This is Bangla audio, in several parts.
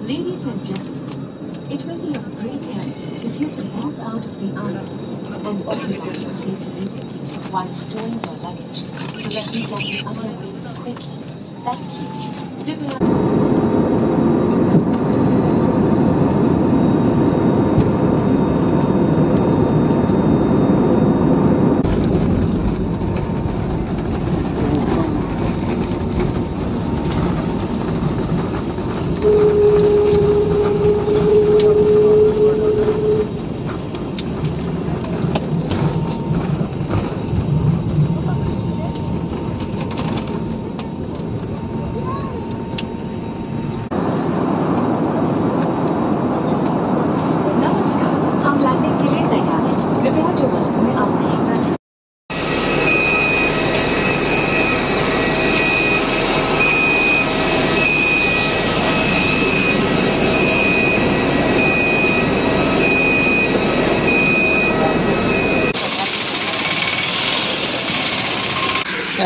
Ladies and gentlemen, it will be of great help if you can move out of the aisle and occupy your seats immediately while storing your luggage so that we can be underway quickly. Thank you. नमस्कार, हम लैंडिंग के लिए तैयार हैं। कृपया जो वस्तुएं आप देखना चाहते हैं।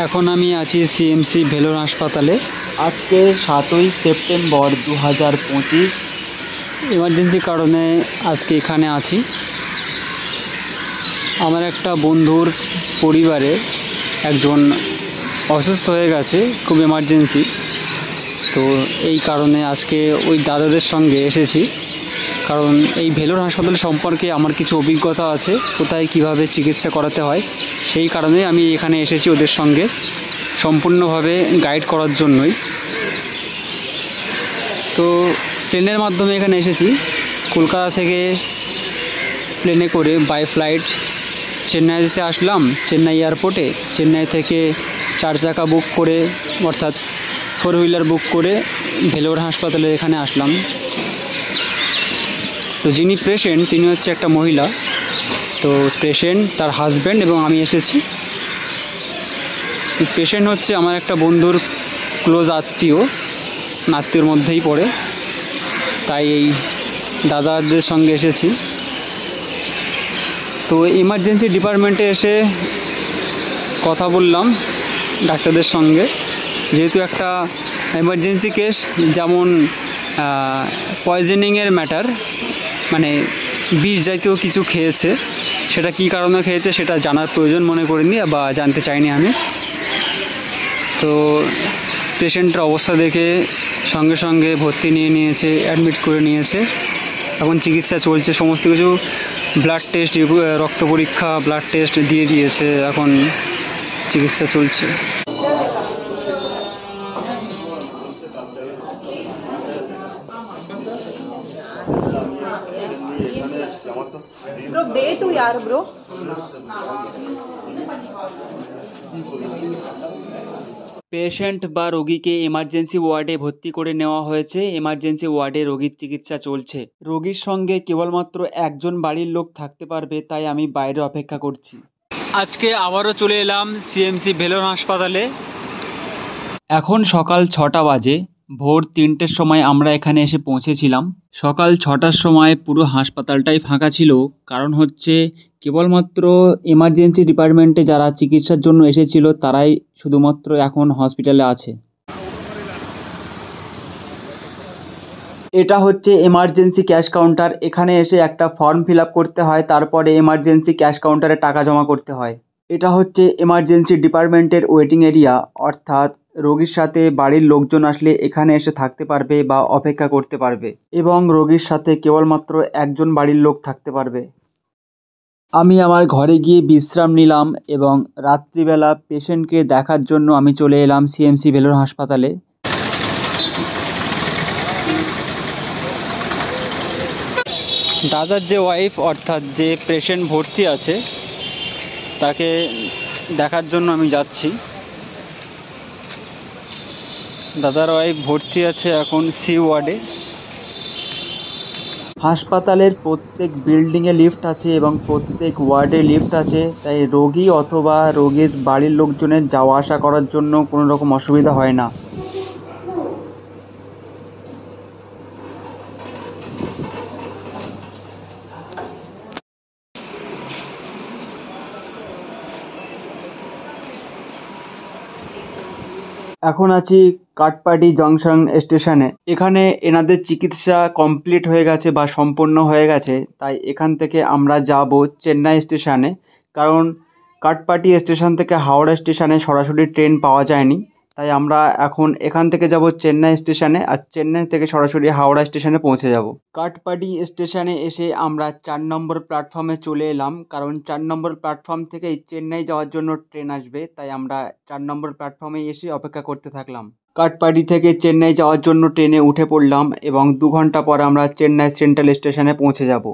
এখন আমি আছি সিএমসি ভেলোর হাসপাতালে। আজকে 7ই সেপ্টেম্বর 2025। এমার্জেন্সি কারণে আজকে এখানে আছি। আমার একটা বন্ধুর পরিবারে একজন অসুস্থ হয়ে গেছে, খুব এমার্জেন্সি। তো এই কারণে আজকে ওই দাদাদের সঙ্গে এসেছি, কারণ এই ভেলোর হাসপাতাল সম্পর্কে আমার কিছু অভিজ্ঞতা আছে, কোথায় কিভাবে চিকিৎসা করাতে হয়। সেই কারণে আমি এখানে এসেছি ওদের সঙ্গে সম্পূর্ণভাবে গাইড করার জন্যই। তো ট্রেনের মাধ্যমে এখানে এসেছি, কলকাতা থেকে প্লেনে করে বাই ফ্লাইট চেন্নাইতে আসলাম। চেন্নাই এয়ারপোর্টে চেন্নাই থেকে 4 চাকা বুক করে, অর্থাৎ 4 হুইলার বুক করে ভেলোর হাসপাতালে এখানে আসলাম। তো যিনি পেশেন্ট তিনি হচ্ছে একটা মহিলা। তো পেশেন্ট, তার হাজব্যান্ড এবং আমি এসেছি। পেশেন্ট হচ্ছে আমার একটা বন্ধুর ক্লোজ আত্মীয়, আত্মীয়র মধ্যেই পড়ে, তাই এই দাদাদের সঙ্গে এসেছি। তো ইমার্জেন্সি ডিপার্টমেন্টে এসে কথা বললাম ডাক্তারদের সঙ্গে, যেহেতু একটা এমার্জেন্সি কেস, যেমন পয়জনিংয়ের ম্যাটার, মানে বিষ জাতীয় কিছু খেয়েছে, সেটা কী কারণে খেয়েছে সেটা জানার প্রয়োজন মনে করিনি বা জানতে চাইনি আমি। তো পেশেন্টের অবস্থা দেখে সঙ্গে সঙ্গে ভর্তি নিয়েছে, অ্যাডমিট করে নিয়েছে। এখন চিকিৎসা চলছে, সমস্ত কিছু ব্লাড টেস্ট, রক্ত পরীক্ষা, ব্লাড টেস্ট দিয়ে দিয়েছে, এখন চিকিৎসা চলছে। ब्रो दे तू यार ब्रो। পেশেন্ট বা রোগীকে এমার্জেন্সি ওয়ার্ডে ভর্তি করে নেওয়া হয়েছে। এমার্জেন্সি ওয়ার্ডে রোগীর চিকিৎসা চলছে। রোগীর সঙ্গে কেবলমাত্র একজন বাড়ির লোক থাকতে পারবে, তাই আমি বাইরে অপেক্ষা করছি। আজকে আবারও চলে এলাম সিএমসি ভেলোর হাসপাতালে। এখন সকাল 6টা বাজে। ভোর 3টের সময় আমরা এখানে এসে পৌঁছেছিলাম। সকাল 6টার সময় পুরো হাসপাতালটাই ফাঁকা ছিল, কারণ হচ্ছে কেবলমাত্র এমার্জেন্সি ডিপার্টমেন্টে যারা চিকিৎসার জন্য এসেছিল তারাই শুধুমাত্র এখন হসপিটালে আছে। এটা হচ্ছে এমার্জেন্সি ক্যাশ কাউন্টার। এখানে এসে একটা ফর্ম ফিল আপ করতে হয়, তারপরে এমার্জেন্সি ক্যাশ কাউন্টারে টাকা জমা করতে হয়। এটা হচ্ছে এমার্জেন্সি ডিপার্টমেন্টের ওয়েটিং এরিয়া, অর্থাৎ রোগীর সাথে বাড়ির লোকজন আসলে এখানে এসে থাকতে পারবে বা অপেক্ষা করতে পারবে, এবং রোগীর সাথে কেবলমাত্র একজন বাড়ির লোক থাকতে পারবে। আমি আমার ঘরে গিয়ে বিশ্রাম নিলাম এবং রাত্রিবেলা পেশেন্টকে দেখার জন্য আমি চলে এলাম সিএমসি ভেলোর হাসপাতালে। দাদার যে ওয়াইফ, অর্থাৎ যে পেশেন্ট ভর্তি আছে, তাকে দেখার জন্য আমি যাচ্ছি। দাদার ওয়াইফ ভর্তি আছে এখন সি ওয়ার্ডে। হাসপাতালের প্রত্যেক বিল্ডিংয়ে লিফট আছে এবং প্রত্যেক ওয়ার্ডে লিফট আছে, তাই রোগী অথবা রোগীর বাড়ির লোকজনের যাওয়া আসা করার জন্য কোনো রকম অসুবিধা হয় না। এখন আছি কাটপাটি জংশন স্টেশনে। এখানে এনাদের চিকিৎসা কমপ্লিট হয়ে গেছে বা সম্পূর্ণ হয়ে গেছে, তাই এখান থেকে আমরা যাব চেন্নাই স্টেশনে। কারণ কাটপাটি স্টেশন থেকে হাওড়া স্টেশনে সরাসরি ট্রেন পাওয়া যায়নি, তাই আমরা এখন এখান থেকে যাব চেন্নাই স্টেশনে, আর চেন্নাই থেকে সরাসরি হাওড়া স্টেশনে পৌঁছে যাব। কাটপাটি স্টেশনে এসে আমরা 4 নম্বর প্ল্যাটফর্মে চলে এলাম, কারণ 4 নম্বর প্ল্যাটফর্ম থেকেই চেন্নাই যাওয়ার জন্য ট্রেন আসবে, তাই আমরা 4 নম্বর প্ল্যাটফর্মে এসে অপেক্ষা করতে থাকলাম। কাটপাটি থেকে চেন্নাই যাওয়ার জন্য ট্রেনে উঠে পড়লাম এবং 2 ঘন্টা পর আমরা চেন্নাই সেন্ট্রাল স্টেশনে পৌঁছে যাব।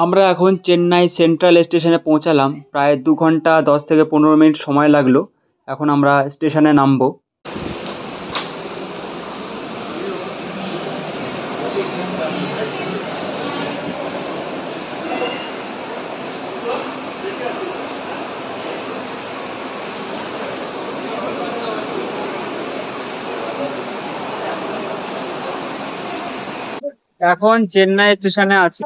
আমরা এখন চেন্নাই সেন্ট্রাল স্টেশনে পৌঁছালাম। প্রায় 2 ঘন্টা 10 থেকে 15 মিনিট সময় লাগলো। এখন আমরা স্টেশনে নামবো। এখন চেন্নাই স্টেশনে আছি।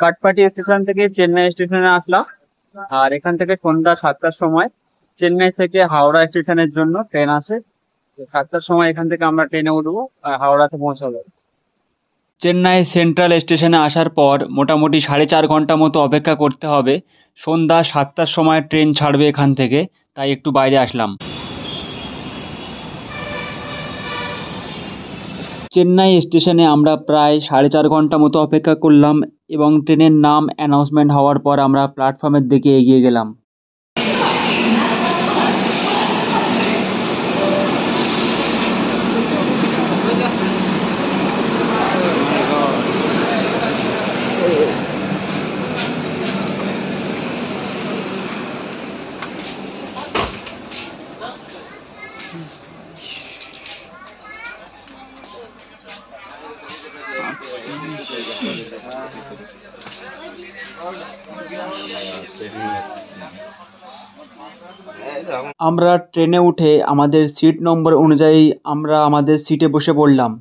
কাটপাটি স্টেশন থেকে চেন্নাই স্টেশনে আসলাম, আর এখান থেকে সন্ধ্যা 7টার সময় চেন্নাই থেকে হাওড়া স্টেশনের জন্য ট্রেন আসে। 7টার সময় এখান থেকে আমরা ট্রেনে উঠবো আর হাওড়াতে পৌঁছাবো। চেন্নাই সেন্ট্রাল স্টেশনে আসার পর মোটামুটি 4.5 ঘন্টা মতো অপেক্ষা করতে হবে। সন্ধ্যা 7টার সময় ট্রেন ছাড়বে এখান থেকে, তাই একটু বাইরে আসলাম। চেন্নাই স্টেশনে আমরা প্রায় 4.5 ঘন্টা মতো অপেক্ষা করলাম এবং ট্রেনের নাম অ্যানাউন্সমেন্ট হওয়ার পর আমরা প্ল্যাটফর্মের দিকে এগিয়ে গেলাম। আমরা ট্রেনে উঠে আমাদের সিট নম্বর অনুযায়ী আমরা আমাদের সিটে বসে পড়লাম।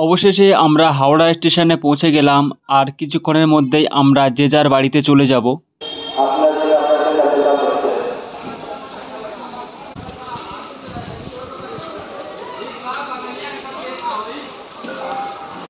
অবশেষে আমরা হাওড়া স্টেশনে পৌঁছে গেলাম, আর কিছুক্ষণের মধ্যেই আমরা যে যার বাড়িতে চলে যাব।